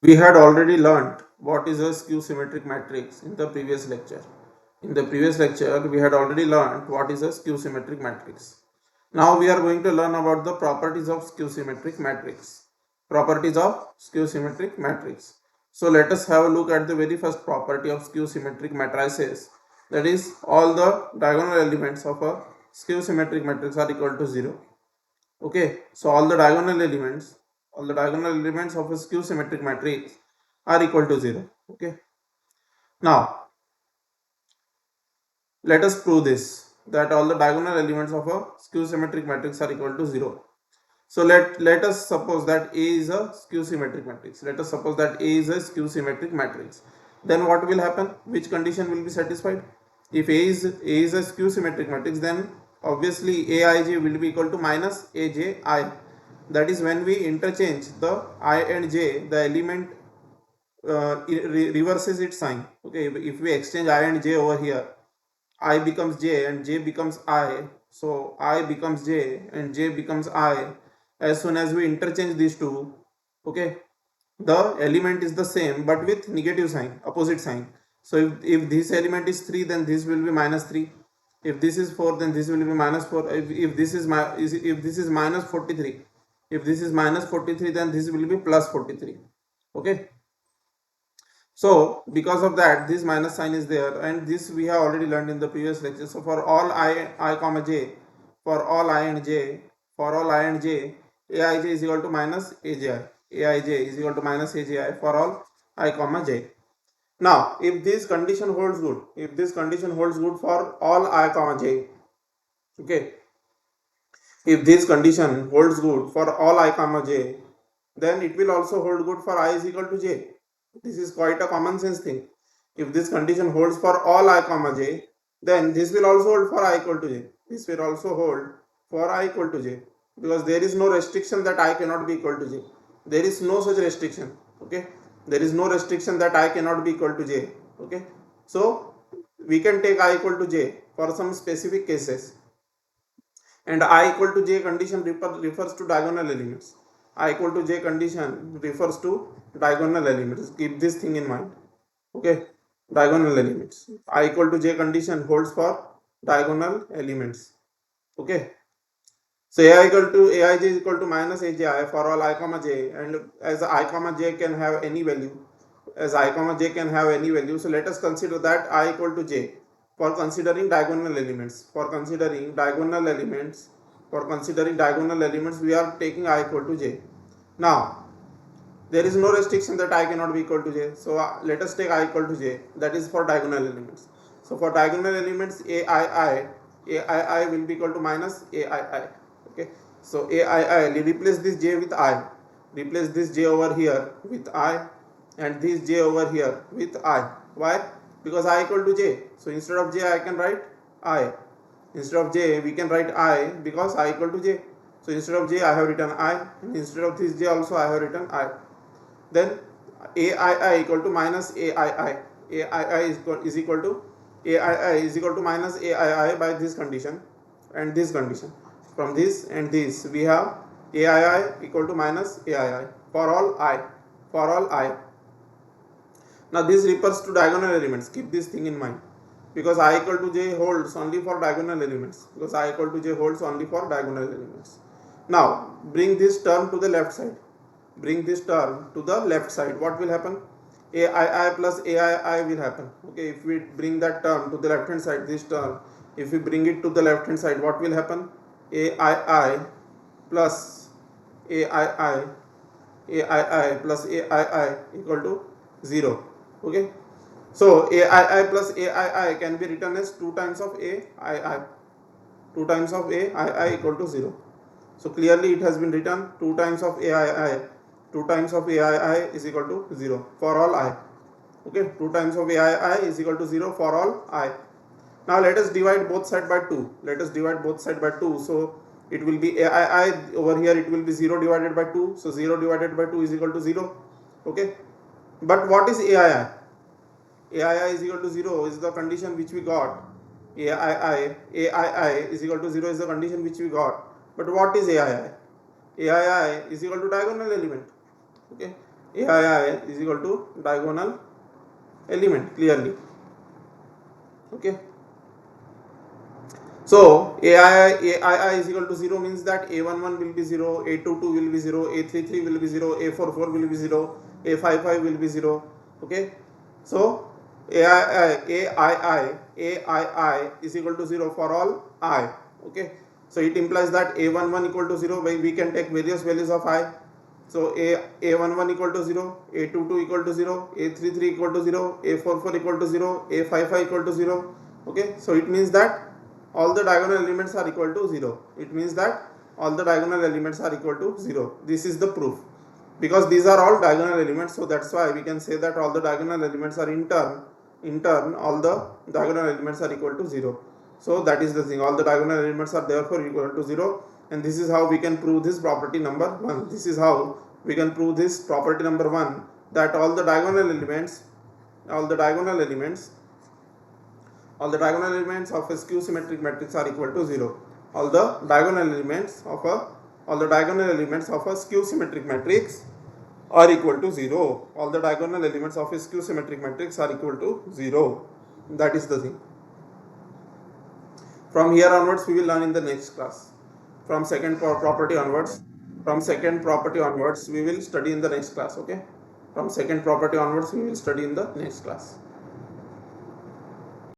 We had already learned what is a skew-symmetric matrix in the previous lecture. In the previous lecture, we had already learned what is a skew-symmetric matrix. Now we are going to learn about the properties of skew-symmetric matrix. Properties of skew-symmetric matrix. So let us have a look at the very first property of skew-symmetric matrices. That is, all the diagonal elements of a skew-symmetric matrix are equal to 0. Okay, so all the diagonal elements of a skew symmetric matrix are equal to 0. Okay, now let us prove this, that all the diagonal elements of a skew symmetric matrix are equal to 0. So let us suppose that A is a skew symmetric matrix. Let us suppose that A is a skew symmetric matrix. Then what will happen? Which condition will be satisfied? If A is a skew symmetric matrix, then obviously Aij will be equal to minus Aj. That is, when we interchange the I and j, the element reverses its sign. Okay, if we exchange I and j over here, I becomes j and j becomes I. So I becomes j and j becomes I. As soon as we interchange these two, okay, the element is the same but with negative sign, opposite sign. So if this element is 3, then this will be minus 3. If this is 4, then this will be minus 4. If this is if this is minus 43, if this is minus 43, then this will be plus 43. Okay, so because of that, this minus sign is there, and this we have already learned in the previous lecture. So for all I comma j, for all I and j, for all I and j, aij is equal to minus aj. Aij is equal to minus aj for all I comma j. Now, if this condition holds good, if this condition holds good for all I comma j, okay, if this condition holds good for all I comma j, then it will also hold good for I is equal to j. This is quite a common sense thing. If this condition holds for all I comma j, then this will also hold for I equal to j. This will also hold for I equal to j, because there is no restriction that I cannot be equal to j. There is no such restriction. Okay, there is no restriction that I cannot be equal to j. Okay, so we can take I equal to j for some specific cases, and I equal to j condition refers to diagonal elements. I equal to j condition refers to diagonal elements. Keep this thing in mind. Okay, diagonal elements. I equal to j condition holds for diagonal elements. Okay, so ai equal to aij is equal to minus aj for all I comma j, and as I comma j can have any value, as I comma j can have any value, so let us consider that I equal to j for considering diagonal elements. For considering diagonal elements, we are taking I equal to j. Now there is no restriction that I cannot be equal to j, so let us take I equal to j, that is for diagonal elements. So for diagonal elements, aii will be equal to minus aii. Okay, so aii, replace this j with I, replace this j over here with I, and this j over here with I. Why? Because I equal to j, so instead of j I can write I. Instead of j we can write I, because I equal to j. So instead of j I have written I, and instead of this j also I have written I. Then aii equal to minus aii. Is equal to aii is equal to minus aii by this condition and this condition. From this and this we have aii equal to minus aii for all I, for all I. Now this refers to diagonal elements. Keep this thing in mind, because I equal to j holds only for diagonal elements, because I equal to j holds only for diagonal elements. Now bring this term to the left side. Bring this term to the left side. What will happen? Aii plus aii will happen. Okay, if we bring that term to the left hand side, this term, if we bring it to the left hand side, what will happen? Aii plus aii, aii plus aii equal to 0. Okay, so aii plus aii can be written as 2 times of aii. 2 times of aii equal to 0. So clearly it has been written 2 times of aii. 2 times of aii is equal to 0 for all I. Okay, 2 times of aii is equal to 0 for all I. Now let us divide both side by 2. Let us divide both side by 2. So it will be aii, over here it will be 0 divided by 2. So 0 divided by 2 is equal to 0. Okay, but what is aii? Aii is equal to 0 is the condition which we got. Aii is equal to 0 is the condition which we got. But what is aii? Aii is equal to diagonal element. Okay, AII is equal to diagonal element clearly. Okay. So AII is equal to 0 means that A11 will be 0, A22 will be 0, A33 will be 0, A44 will be 0, A55 will be 0. Okay. So AII is equal to 0 for all I. Okay. So it implies that A11 equal to 0, we can take various values of I. So A11 equal to 0, A22 equal to 0, A33 equal to 0, A44 equal to 0, A55 equal to 0. Okay. So it means that all the diagonal elements are equal to 0. It means that all the diagonal elements are equal to 0. This is the proof. Because these are all diagonal elements, so that's why we can say that all the diagonal elements are in turn all the diagonal elements are equal to 0. So that is the thing, all the diagonal elements are therefore equal to 0, and this is how we can prove this property number 1. This is how we can prove this property number 1, that all the diagonal elements of a skew-symmetric matrix are equal to 0. All the diagonal elements of a skew-symmetric matrix are equal to 0. All the diagonal elements of a skew-symmetric matrix are equal to 0. That is the thing. From here onwards, we will learn in the next class. From second property onwards, we will study in the next class. Okay. From second property onwards, we will study in the next class.